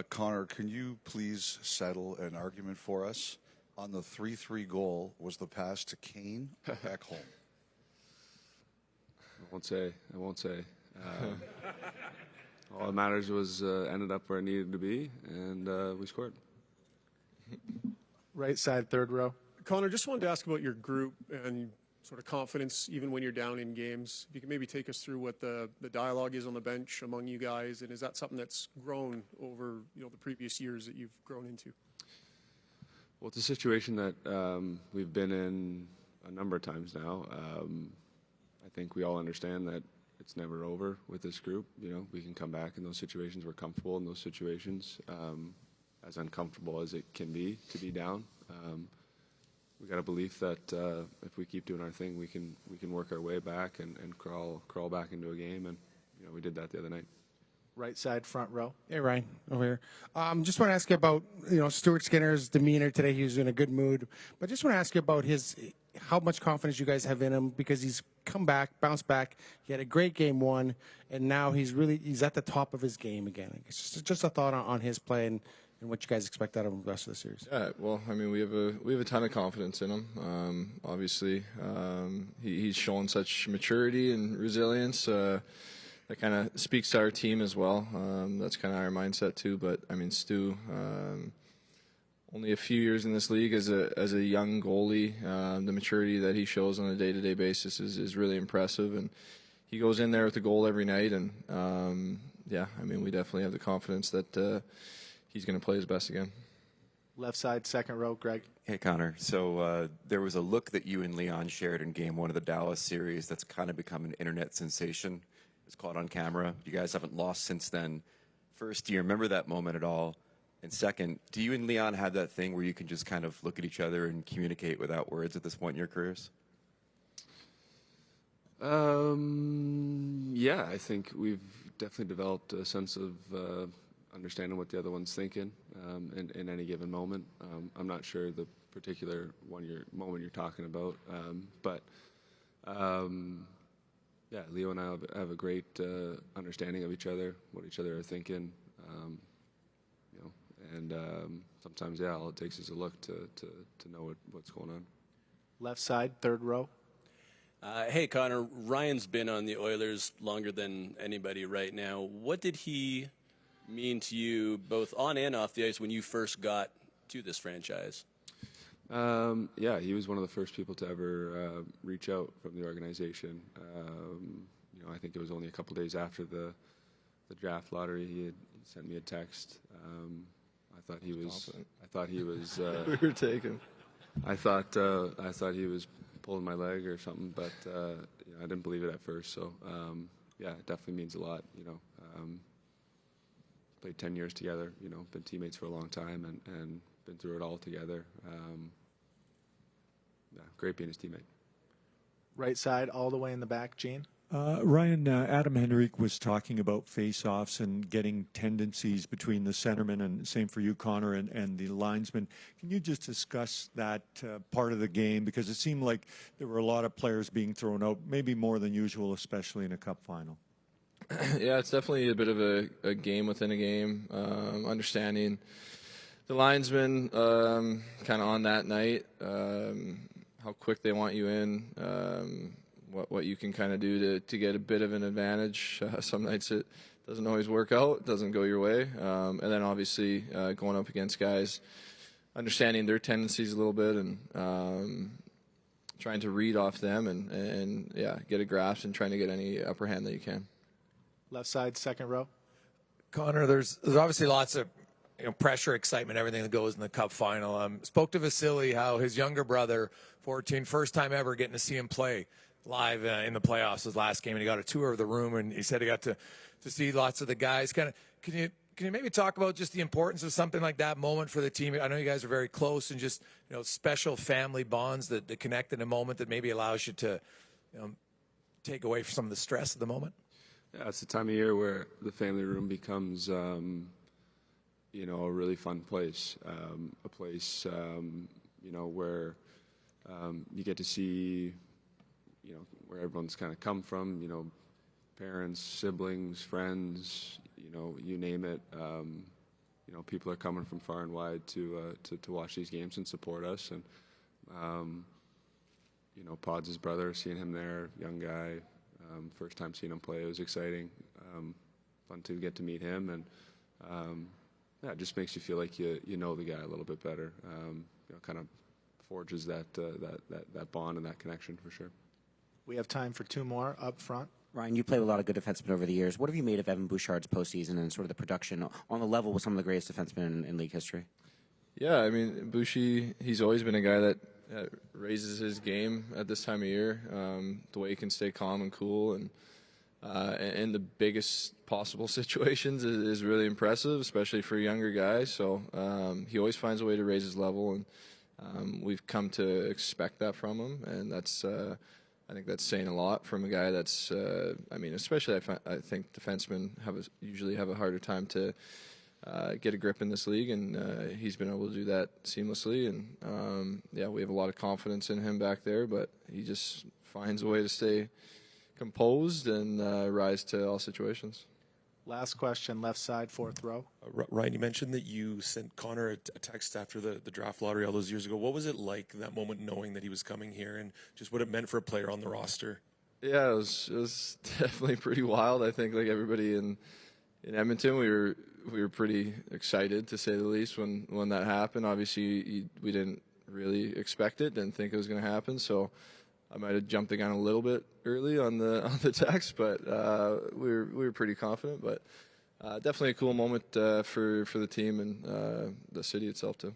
Connor, can you please settle an argument for us on the 3-3 goal? Was the pass to Kane or Ekholm? I won't say. All that matters was ended up where it needed to be, and we scored. Right side, third row. Connor, just wanted to ask about your group and sort of confidence even when you're down in games. If you can maybe take us through what the dialogue is on the bench among you guys, and is that something that's grown over the previous years that you've grown into? Well, it's a situation that we've been in a number of times now. I think we all understand that it's never over with this group. We can come back in those situations. We're comfortable in those situations, as uncomfortable as it can be to be down. We got a belief that if we keep doing our thing, we can work our way back and crawl back into a game, and we did that the other night. Right side, front row. Hey, Ryan, over here. Just want to ask you about Stuart Skinner's demeanor today. He was in a good mood, but just want to ask you about how much confidence you guys have in him, because he's come back, bounced back. He had a great game one, and now he's at the top of his game again. It's just a thought on his play and what you guys expect out of him the rest of the series. Yeah, well, I mean, we have a ton of confidence in him. Obviously, he's shown such maturity and resilience. That kind of speaks to our team as well. That's kind of our mindset too. But I mean, Stu, only a few years in this league as a young goalie. The maturity that he shows on a day-to-day basis is really impressive, and he goes in there with a goal every night. And yeah, I mean, we definitely have the confidence that he's going to play his best again. Left side, second row, Greg. Hey, Connor. So there was a look that you and Leon shared in Game 1 of the Dallas series that's kind of become an internet sensation. It's caught on camera. You guys haven't lost since then. First, do you remember that moment at all? And second, do you and Leon have that thing where you can just kind of look at each other and communicate without words at this point in your careers? Yeah, I think we've definitely developed a sense of understanding what the other one's thinking in any given moment. I'm not sure the particular moment you're talking about, but yeah, Leo and I have a great understanding of each other, what each other are thinking, and sometimes, yeah, all it takes is a look to know what's going on. Left side, third row. Hey, Connor, Ryan's been on the Oilers longer than anybody right now. What did he mean to you, both on and off the ice, when you first got to this franchise? Yeah, he was one of the first people to ever reach out from the organization. I think it was only a couple days after the draft lottery he sent me a text. I thought he was. We were taken. I thought he was pulling my leg or something, but I didn't believe it at first. So yeah, it definitely means a lot. Played 10 years together. Been teammates for a long time and been through it all together. Yeah, great being his teammate. Right side, all the way in the back, Gene. Ryan, Adam Henrique was talking about face-offs and getting tendencies between the centerman, and same for you, Connor, and the linesman. Can you just discuss that part of the game? Because it seemed like there were a lot of players being thrown out, maybe more than usual, especially in a cup final. Yeah, it's definitely a bit of a game within a game. Understanding the linesman kind of on that night, how quick they want you in, what you can kind of do to get a bit of an advantage. Some nights it doesn't always work out, doesn't go your way. And then obviously going up against guys, understanding their tendencies a little bit and trying to read off them and yeah, get a grasp and trying to get any upper hand that you can. Left side, second row. Connor, there's obviously lots of pressure, excitement, everything that goes in the Cup final. Spoke to Vasily how his younger brother, 14, first time ever getting to see him play live in the playoffs, his last game, and he got a tour of the room, and he said he got to see lots of the guys. Can you maybe talk about just the importance of something like that moment for the team? I know you guys are very close, and just special family bonds that connect in a moment that maybe allows you to take away some of the stress of the moment. Yeah, it's the time of year where the family room becomes, a really fun place. A place, where you get to see, where everyone's kind of come from. Parents, siblings, friends. You name it. people are coming from far and wide to watch these games and support us. And Pod's his brother, seeing him there, young guy, first time seeing him play, it was exciting. Fun to get to meet him, and it just makes you feel like you know the guy a little bit better. Kind of forges that bond and that connection for sure. We have time for 2 more up front. Ryan, you played with a lot of good defensemen over the years. What have you made of Evan Bouchard's postseason and sort of the production on the level with some of the greatest defensemen in league history? Yeah, I mean, Bouchy, he's always been a guy that raises his game at this time of year. The way he can stay calm and cool and in the biggest possible situations is really impressive, especially for a younger guy. So he always finds a way to raise his level, and we've come to expect that from him, and that's I think that's saying a lot from a guy that's especially I think defensemen usually have a harder time to get a grip in this league, and he's been able to do that seamlessly. And we have a lot of confidence in him back there, but he just finds a way to stay composed and rise to all situations. Last question, left side, 4th row. Ryan, you mentioned that you sent Connor a text after the draft lottery all those years ago. What was it like, that moment, knowing that he was coming here, and just what it meant for a player on the roster? Yeah, it was definitely pretty wild. I think, like everybody in Edmonton, we were pretty excited, to say the least, when that happened. Obviously, we didn't really expect it, didn't think it was going to happen, so I might have jumped the gun a little bit early on the text, but we were pretty confident. But definitely a cool moment for the team and the city itself too.